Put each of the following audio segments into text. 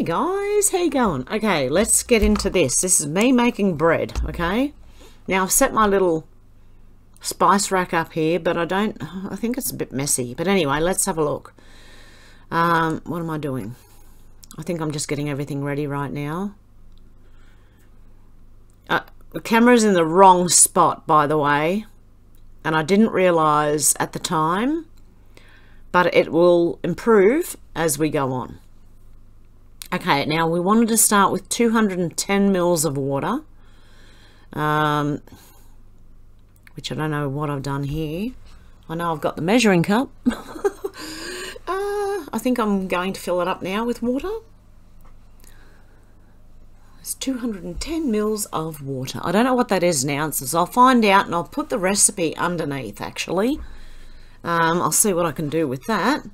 Hey guys, how you going? Okay, let's get into this. This is me making bread, okay? Now I've set my little spice rack up here, but I think it's a bit messy. But anyway, let's have a look. What am I doing? I think I'm just getting everything ready right now. The camera's in the wrong spot, by the way, and I didn't realize at the time, but it will improve as we go on. Okay, now we wanted to start with 210 mils of water, which I don't know what I've done here. I know I've got the measuring cup. I think I'm going to fill it up now with water. It's 210 mils of water. I don't know what that is in ounces. I'll find out and I'll put the recipe underneath, actually. I'll see what I can do with that.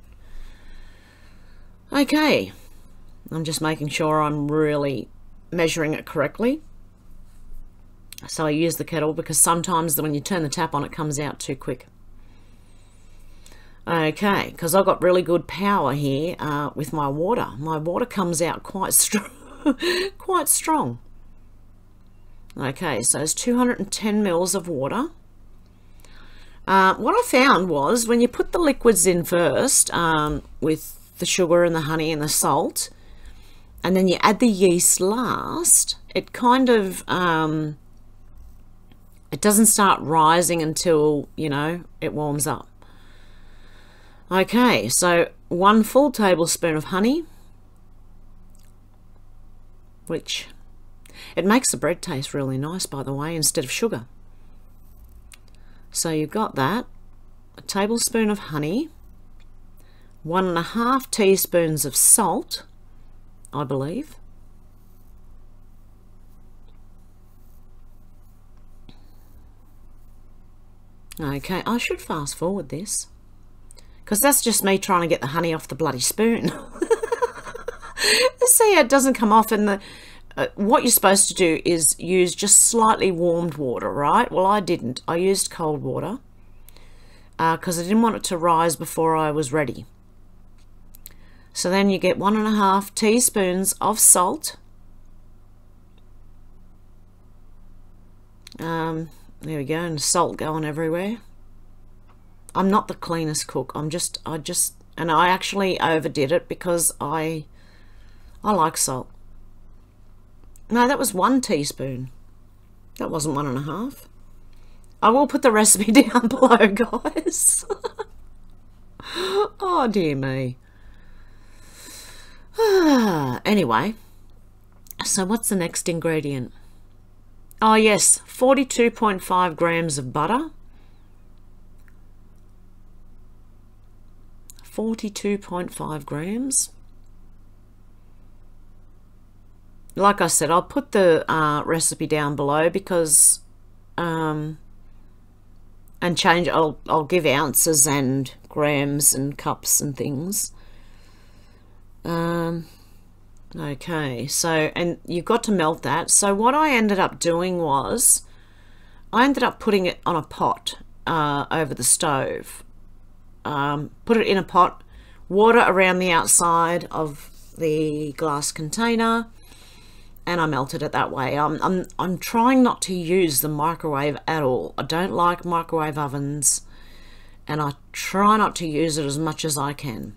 Okay. I'm just making sure I'm really measuring it correctly. So I use the kettle because sometimes when you turn the tap on, it comes out too quick. Okay, because I've got really good power here with my water. My water comes out quite strong. Quite strong. Okay, so it's 210 mils of water. What I found was when you put the liquids in first with the sugar and the honey and the salt, and then you add the yeast last, it kind of it doesn't start rising until, you know, it warms up. Okay, so 1 full tablespoon of honey, which it makes the bread taste really nice, by the way, instead of sugar. So you've got that, a tablespoon of honey, 1.5 teaspoons of salt, I believe. Okay, I should fast forward this, because that's just me trying to get the honey off the bloody spoon. See, it doesn't come off, and what you're supposed to do is use just slightly warmed water, right? Well, I didn't. I used cold water because I didn't want it to rise before I was ready. So then you get 1.5 teaspoons of salt. There we go, and salt going everywhere. I'm not the cleanest cook. And I actually overdid it because I like salt. No, that was 1 teaspoon. That wasn't 1.5. I will put the recipe down below, guys. Oh, dear me. Anyway, so what's the next ingredient? Oh, yes, 42.5 grams of butter. 42.5 grams. Like I said, I'll put the recipe down below because and change. I'll give ounces and grams and cups and things. Okay, so, and you've got to melt that. So what I ended up doing was I ended up putting it on a pot over the stove. Put it in a pot, water around the outside of the glass container, and I melted it that way. I'm trying not to use the microwave at all. I don't like microwave ovens, and I try not to use it as much as I can.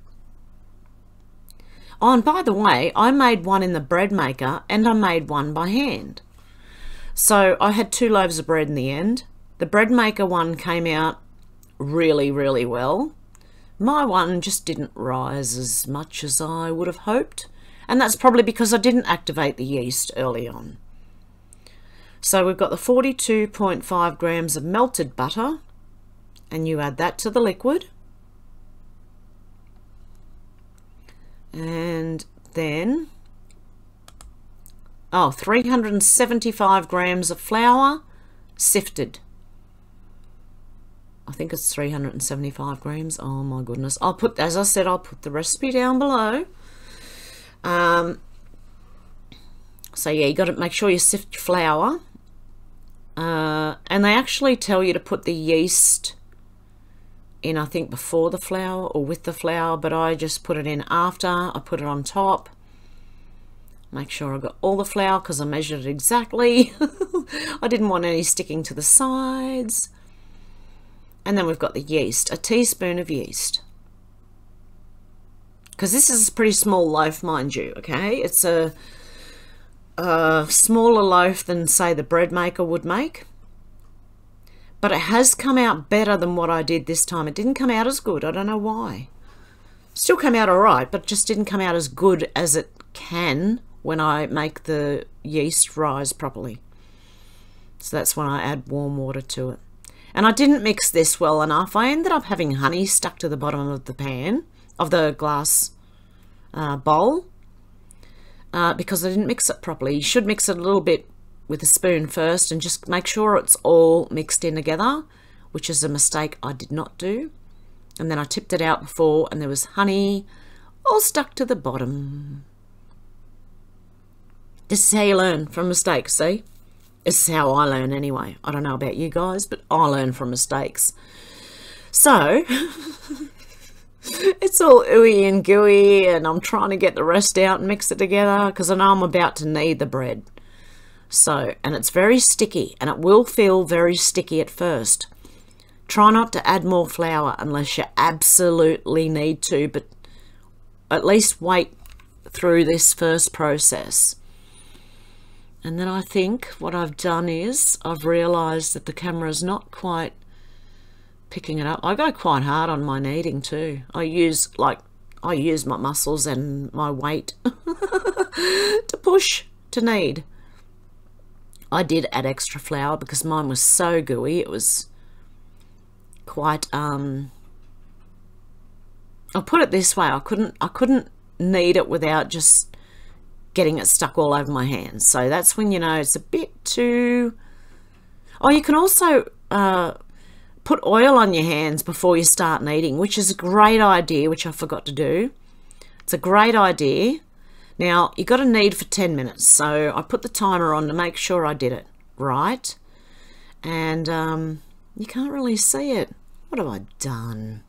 Oh, and by the way, I made one in the bread maker, and I made one by hand. So I had 2 loaves of bread in the end. The bread maker one came out really, really well. My one just didn't rise as much as I would have hoped. And that's probably because I didn't activate the yeast early on. So we've got the 42.5 grams of melted butter, and you add that to the liquid. And then, 375 grams of flour, sifted. I think it's 375 grams. Oh my goodness. As I said, I'll put the recipe down below. So yeah, you got to make sure you sift your flour. And they actually tell you to put the yeast in, I think, before the flour or with the flour, but I just put it in after. I put it on top. Make sure I got all the flour because I measured it exactly. I didn't want any sticking to the sides. And then we've got the yeast, a teaspoon of yeast. Because this is a pretty small loaf, mind you, okay? It's a smaller loaf than, say, the bread maker would make. But it has come out better than what I did this time. It didn't come out as good. I don't know why. Still came out all right, but just didn't come out as good as it can when I make the yeast rise properly. So that's when I add warm water to it. And I didn't mix this well enough. I ended up having honey stuck to the bottom of the pan, of the glass bowl, because I didn't mix it properly. You should mix it a little bit with a spoon first and just make sure it's all mixed in together, which is a mistake I did not do. And then I tipped it out before and there was honey all stuck to the bottom. This is how you learn from mistakes, see? This is how I learn anyway. I don't know about you guys, but I learn from mistakes. So, it's all ooey and gooey and I'm trying to get the rest out and mix it together because I know I'm about to knead the bread. So, and it's very sticky and it will feel very sticky at first. Try not to add more flour unless you absolutely need to, but at least wait through this first process. And then I think what I've done is I've realised that the camera's not quite picking it up. I go quite hard on my kneading too. I use my muscles and my weight to push, to knead. I did add extra flour because mine was so gooey. It was quite I'll put it this way, I couldn't knead it without just getting it stuck all over my hands. So that's when you know it's a bit too... Oh, you can also put oil on your hands before you start kneading, which is a great idea, which I forgot to do. It's a great idea. Now, you got to knead for 10 minutes, so I put the timer on to make sure I did it right. And you can't really see it. What have I done?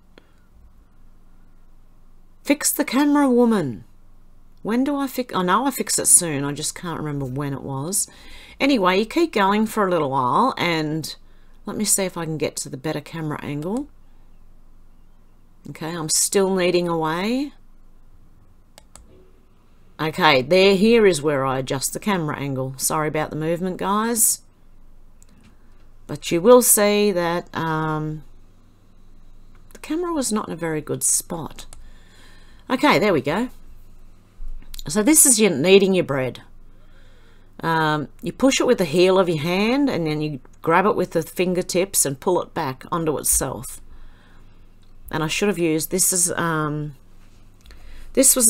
Fix the camera, woman. When do I fix? I know I fix it soon. I just can't remember when it was. Anyway, you keep going for a little while, and let me see if I can get to the better camera angle. Okay, I'm still kneading away. Okay, here is where I adjust the camera angle. Sorry about the movement, guys. But you will see that the camera was not in a very good spot. Okay, there we go. So this is your kneading your bread. You push it with the heel of your hand and then you grab it with the fingertips and pull it back onto itself. And I should have used, this was a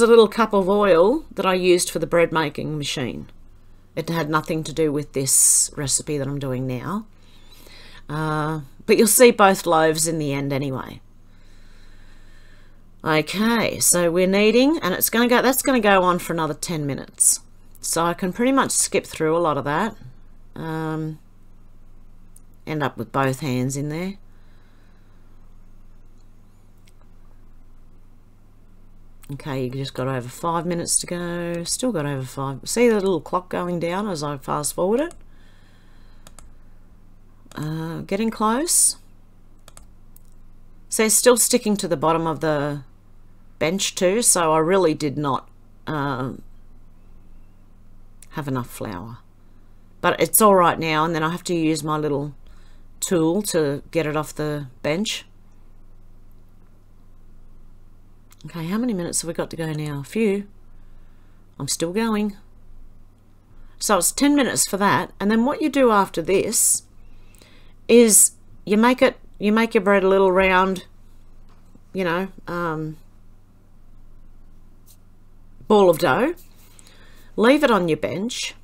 little cup of oil that I used for the bread making machine. It had nothing to do with this recipe that I'm doing now. But you'll see both loaves in the end anyway. Okay, so we're kneading and that's going to go on for another 10 minutes. So I can pretty much skip through a lot of that. End up with both hands in there. Okay, you just got over 5 minutes to go. Still got over 5. See the little clock going down as I fast forward it? Getting close. So it's still sticking to the bottom of the bench too, so I really did not have enough flour. But it's all right now, and then I have to use my little tool to get it off the bench. Okay, how many minutes have we got to go now? A few. I'm still going. So it's 10 minutes for that, and then what you do after this is you make your bread a little round, you know, ball of dough, leave it on your bench,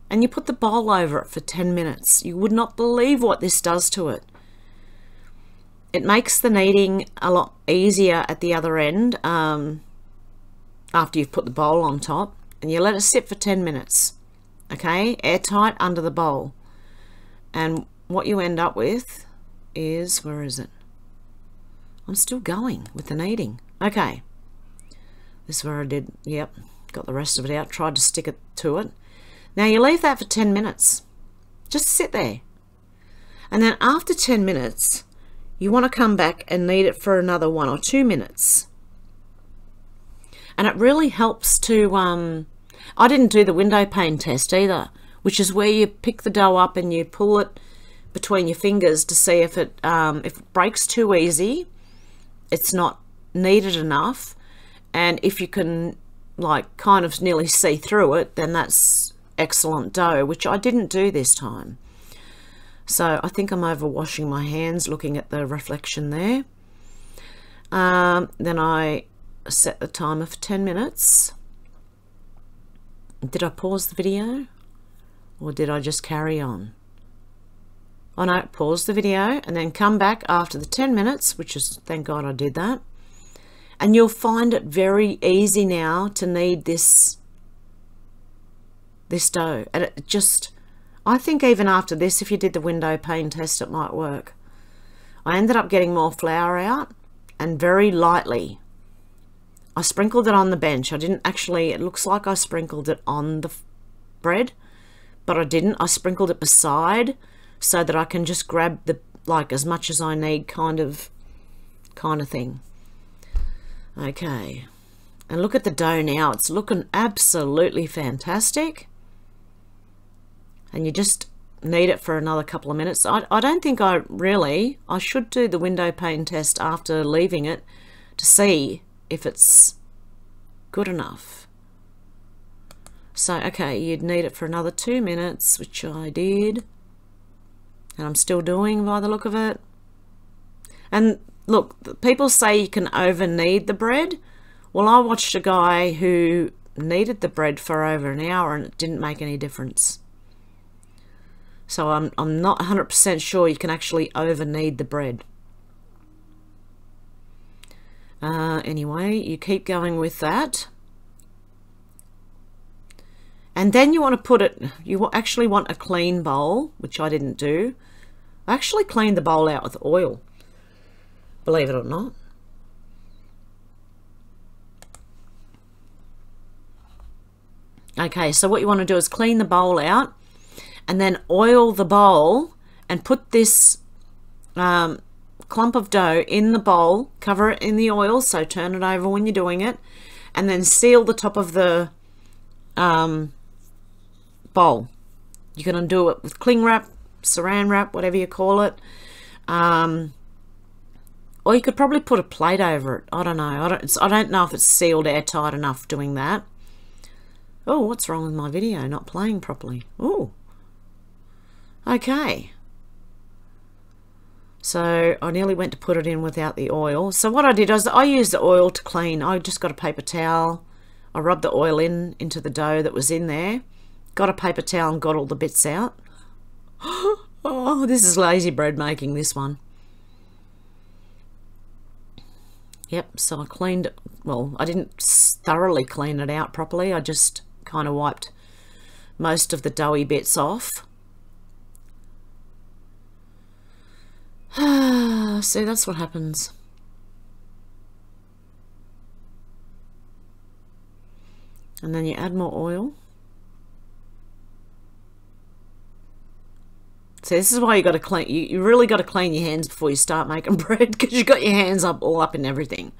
and you put the bowl over it for 10 minutes. You would not believe what this does to it. It makes the kneading a lot easier at the other end after you've put the bowl on top, and you let it sit for 10 minutes, okay, airtight under the bowl. And what you end up with is, where is it? I'm still going with the kneading. Okay, this is where I did, yep, Got the rest of it out, tried to stick it to it. Now you leave that for 10 minutes. Just sit there. And then after 10 minutes, you want to come back and knead it for another 1 or 2 minutes. And it really helps to, I didn't do the window pane test either, which is where you pick the dough up and you pull it between your fingers to see if it breaks too easy, it's not kneaded enough, and if you can like kind of nearly see through it, then that's excellent dough, which I didn't do this time. So I think I'm over washing my hands looking at the reflection there. Then I set the timer for 10 minutes. Did I pause the video or did I just carry on? Oh no, pause the video and then come back after the 10 minutes, which is, thank God I did that. And you'll find it very easy now to knead this dough. And it just, I think even after this, if you did the window pane test, it might work. I ended up getting more flour out and very lightly. I sprinkled it on the bench. I didn't actually, it looks like I sprinkled it on the bread, but I didn't. I sprinkled it beside so that I can just grab the, like as much as I need kind of thing. Okay, and look at the dough now. It's looking absolutely fantastic. And you just knead it for another couple of minutes. I don't think I should do the window pane test after leaving it to see if it's good enough. So, okay, you'd knead it for another 2 minutes, which I did. And I'm still doing by the look of it. And look, people say you can over knead the bread. Well, I watched a guy who kneaded the bread for over an hour and it didn't make any difference. So I'm not 100% sure you can actually over knead the bread. Anyway, you keep going with that. And then you want to put it, you actually want a clean bowl, which I didn't do. I actually cleaned the bowl out with oil, believe it or not. Okay, so what you want to do is clean the bowl out and then oil the bowl and put this clump of dough in the bowl, cover it in the oil, so turn it over when you're doing it, and then seal the top of the bowl. You're going to do it with cling wrap, saran wrap, whatever you call it, or you could probably put a plate over it. I don't know. I don't know if it's sealed airtight enough doing that. Oh, what's wrong with my video? Not playing properly. Oh, okay. So I nearly went to put it in without the oil. So what I did was I used the oil to clean. I just got a paper towel. I rubbed the oil into the dough that was in there. Got a paper towel and got all the bits out. Oh, this is lazy bread making, this one. Yep, so I cleaned it. Well, I didn't thoroughly clean it out properly. I just kind of wiped most of the doughy bits off. See, that's what happens. And then you add more oil. So this is why you got to clean. You really got to clean your hands before you start making bread, because you got your hands all up in everything.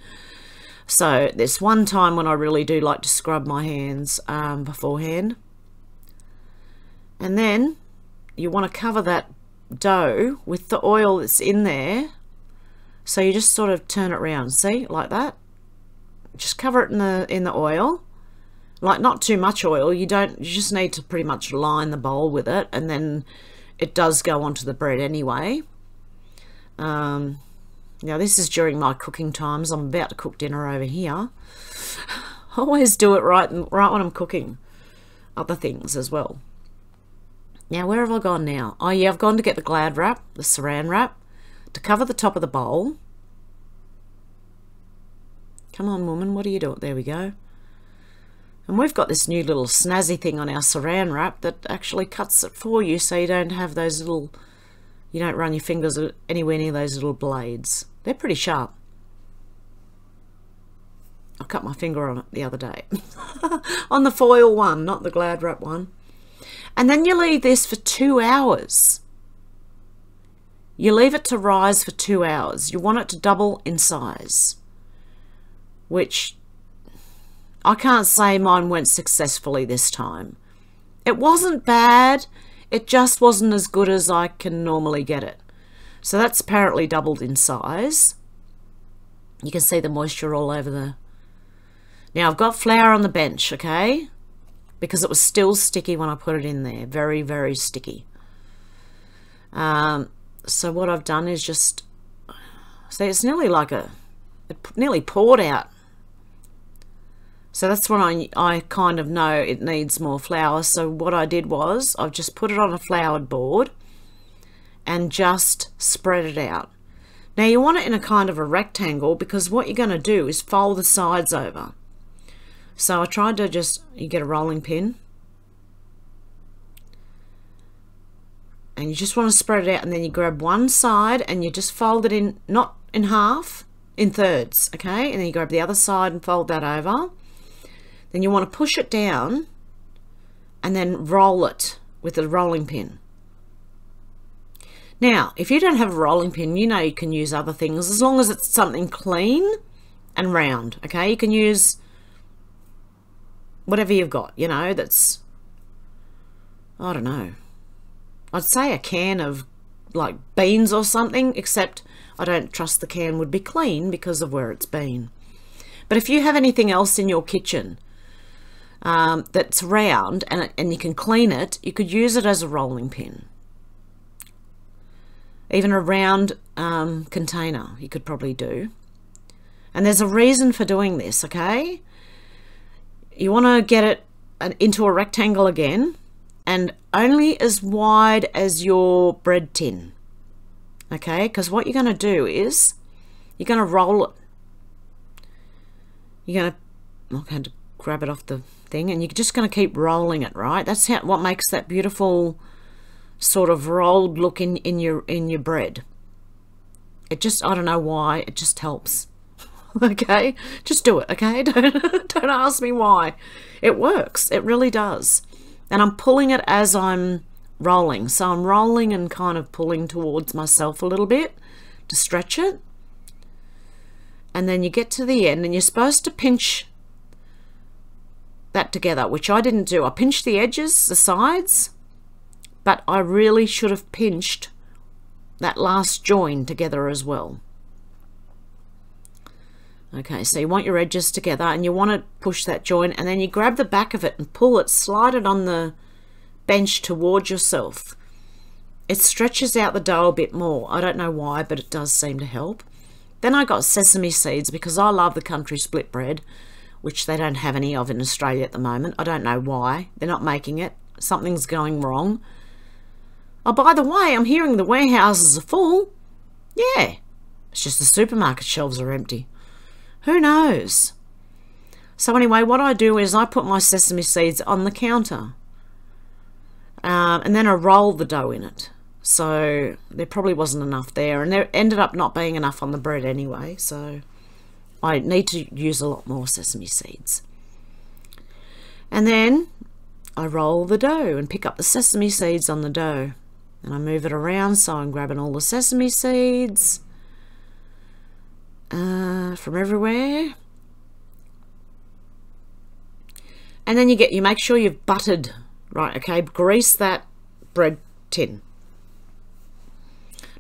So there's one time when I really do like to scrub my hands beforehand. And then you want to cover that dough with the oil that's in there. So you just sort of turn it around, see, like that. Just cover it in the oil. Like, not too much oil. You just need to pretty much line the bowl with it, and then it does go onto the bread anyway. Now this is during my cooking times. I'm about to cook dinner over here. I always do it right when I'm cooking other things as well. Now, where have I gone now? Oh yeah, I've gone to get the Glad wrap, the saran wrap, to cover the top of the bowl. Come on, woman, what are you doing? There we go. And we've got this new little snazzy thing on our saran wrap that actually cuts it for you, so you don't have those little, you don't run your fingers anywhere near those little blades. They're pretty sharp. I cut my finger on it the other day. On the foil one, not the Glad wrap one. And then you leave this for 2 hours. You leave it to rise for 2 hours. You want it to double in size, which I can't say mine went successfully this time. It wasn't bad. It just wasn't as good as I can normally get it. So that's apparently doubled in size. You can see the moisture all over the... Now I've got flour on the bench, okay? Because it was still sticky when I put it in there. Very, very sticky. So what I've done is just... See, it's nearly like a... It nearly poured out. So that's when I kind of know it needs more flour. So what I did was I've just put it on a floured board and just spread it out. Now you want it in a kind of a rectangle, because what you're going to do is fold the sides over. So I tried to just, you get a rolling pin and you just want to spread it out, and then you grab one side and you just fold it in, not in half, in thirds, okay? And then you grab the other side and fold that over. Then you want to push it down and then roll it with a rolling pin. Now, if you don't have a rolling pin, you know you can use other things as long as it's something clean and round, okay? You can use whatever you've got, you know, that's, I don't know. I'd say a can of like beans or something, except I don't trust the can would be clean because of where it's been. But if you have anything else in your kitchen that's round and you can clean it, you could use it as a rolling pin. Even a round container you could probably do. And there's a reason for doing this, okay? You want to get it into a rectangle again, and only as wide as your bread tin, okay? Because what you're going to do is you're going to roll it. You're going to grab it off the thing, and you're just going to keep rolling it, right? That's what makes that beautiful sort of rolled look in your bread. It just, I don't know why, it just helps. Okay, just do it, okay? Don't ask me why. It works, it really does. And I'm pulling it as I'm rolling. So I'm rolling and kind of pulling towards myself a little bit to stretch it. And then you get to the end and you're supposed to pinch that together, which I didn't do. I pinched the edges, the sides, but I really should have pinched that last join together as well. Okay, so you want your edges together and you want to push that join, and then you grab the back of it and pull it, slide it on the bench towards yourself. It stretches out the dough a bit more. I don't know why, but it does seem to help. Then I got sesame seeds because I love the country split bread, which they don't have any of in Australia at the moment. I don't know why. They're not making it. Something's going wrong. Oh, by the way, I'm hearing the warehouses are full. Yeah, it's just the supermarket shelves are empty. Who knows? So anyway, what I do is I put my sesame seeds on the counter. And then I roll the dough in it. So there probably wasn't enough there. And there ended up not being enough on the bread anyway. So I need to use a lot more sesame seeds. And then I roll the dough and pick up the sesame seeds on the dough. And I move it around so I'm grabbing all the sesame seeds from everywhere. And then you make sure you've buttered, right, okay, grease that bread tin.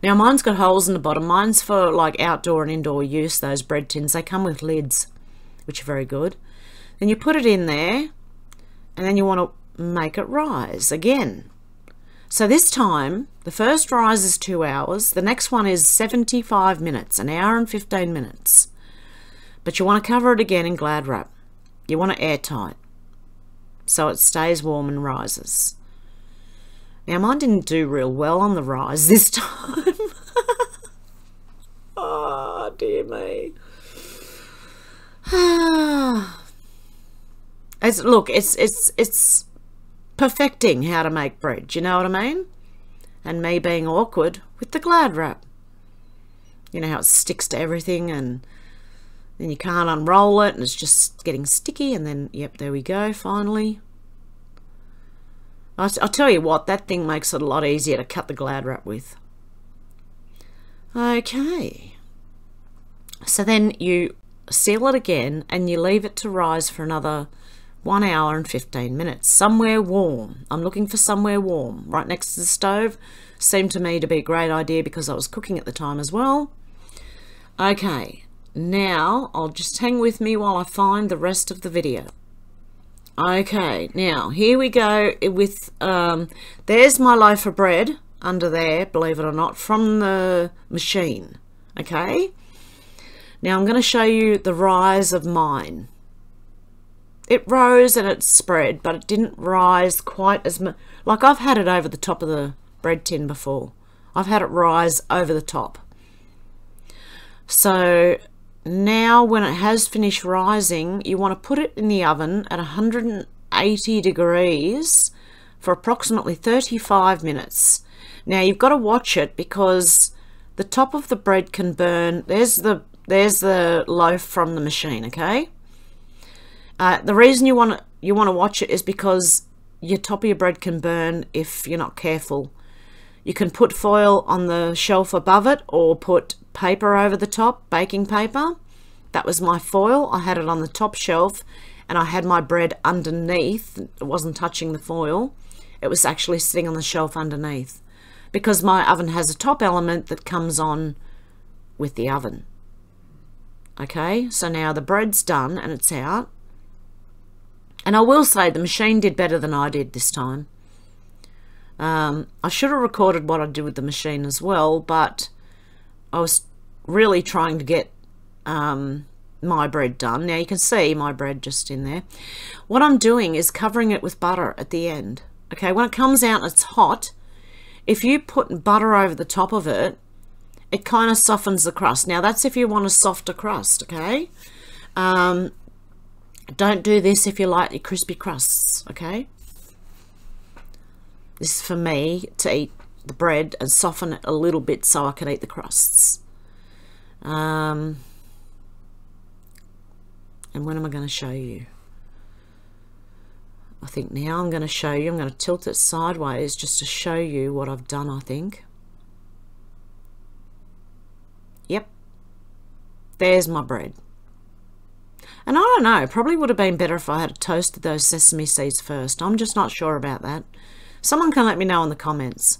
Now mine's got holes in the bottom. Mine's for like outdoor and indoor use, those bread tins. They come with lids, which are very good. Then you put it in there and then you want to make it rise again. So this time, the first rise is 2 hours. The next one is 75 minutes, an hour and 15 minutes. But you want to cover it again in Glad wrap. You want it airtight so it stays warm and rises. Now mine didn't do real well on the rise this time. Oh dear me. It's perfecting how to make bread, you know what I mean? And me being awkward with the Glad wrap. You know how it sticks to everything, and Then you can't unroll it and it's just getting sticky, and then, yep, there we go, finally. I'll tell you what, that thing makes it a lot easier to cut the Glad wrap with. Okay. So then you seal it again and you leave it to rise for another 1 hour and 15 minutes. Somewhere warm. I'm looking for somewhere warm. Right next to the stove. Seemed to me to be a great idea because I was cooking at the time as well. Okay. Now, I'll just hang with me while I find the rest of the video. Okay, now, here we go with, there's my loaf of bread under there, believe it or not, from the machine, okay? Now, I'm going to show you the rise of mine. It rose and it spread, but it didn't rise quite as much. Like, I've had it over the top of the bread tin before. I've had it rise over the top. So now when it has finished rising, you want to put it in the oven at 180 degrees for approximately 35 minutes. Now you've got to watch it because the top of the bread can burn. There's the loaf from the machine, okay? The reason you want to watch it is because your top of your bread can burn if you're not careful. You can put foil on the shelf above it or put paper over the top, baking paper. That was my foil. I had it on the top shelf and I had my bread underneath. It wasn't touching the foil. It was actually sitting on the shelf underneath because my oven has a top element that comes on with the oven. Okay, so now the bread's done and it's out. And I will say the machine did better than I did this time. I should have recorded what I did with the machine as well, but I was really trying to get my bread done. Now you can see my bread just in there. What I'm doing is covering it with butter at the end. Okay, when it comes out and it's hot, if you put butter over the top of it, it kind of softens the crust. Now that's if you want a softer crust, okay? Don't do this if you like your crispy crusts, okay? This is for me to eat the bread and soften it a little bit so I can eat the crusts. And when am I going to show you? I think now I'm going to show you. I'm going to tilt it sideways just to show you what I've done, I think. Yep. There's my bread. And I don't know, probably would have been better if I had toasted those sesame seeds first. I'm just not sure about that. Someone can let me know in the comments.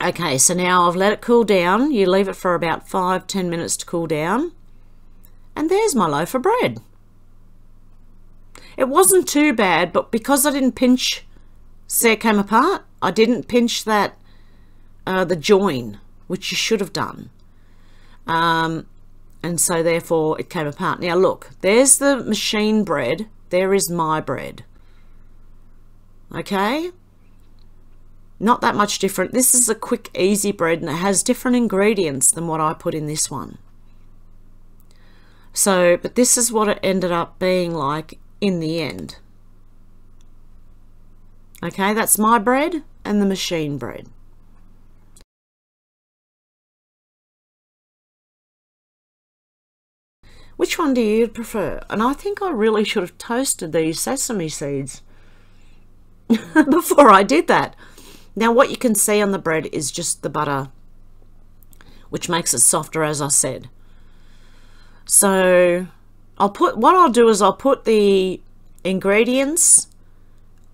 Okay, so now I've let it cool down. You leave it for about 5-10 minutes to cool down. And there's my loaf of bread. It wasn't too bad, but because I didn't pinch, see it came apart? I didn't pinch that, the join, which you should have done. And so therefore it came apart. Now look, there's the machine bread. There is my bread. Okay? Not that much different. This is a quick, easy bread and it has different ingredients than what I put in this one. So, but this is what it ended up being like in the end. Okay, that's my bread and the machine bread. Which one do you prefer? And I think I really should have toasted these sesame seeds before I did that. Now what you can see on the bread is just the butter, which makes it softer, as I said. So what I'll do is I'll put the ingredients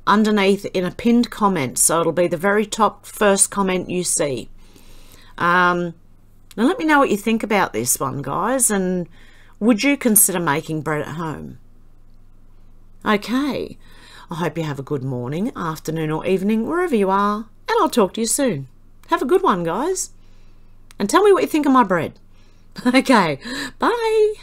underneath in a pinned comment, so it'll be the very top first comment you see. Now let me know what you think about this one, guys, and would you consider making bread at home? Okay, I hope you have a good morning, afternoon or evening, wherever you are, and I'll talk to you soon. Have a good one, guys, and tell me what you think of my bread. Okay, bye.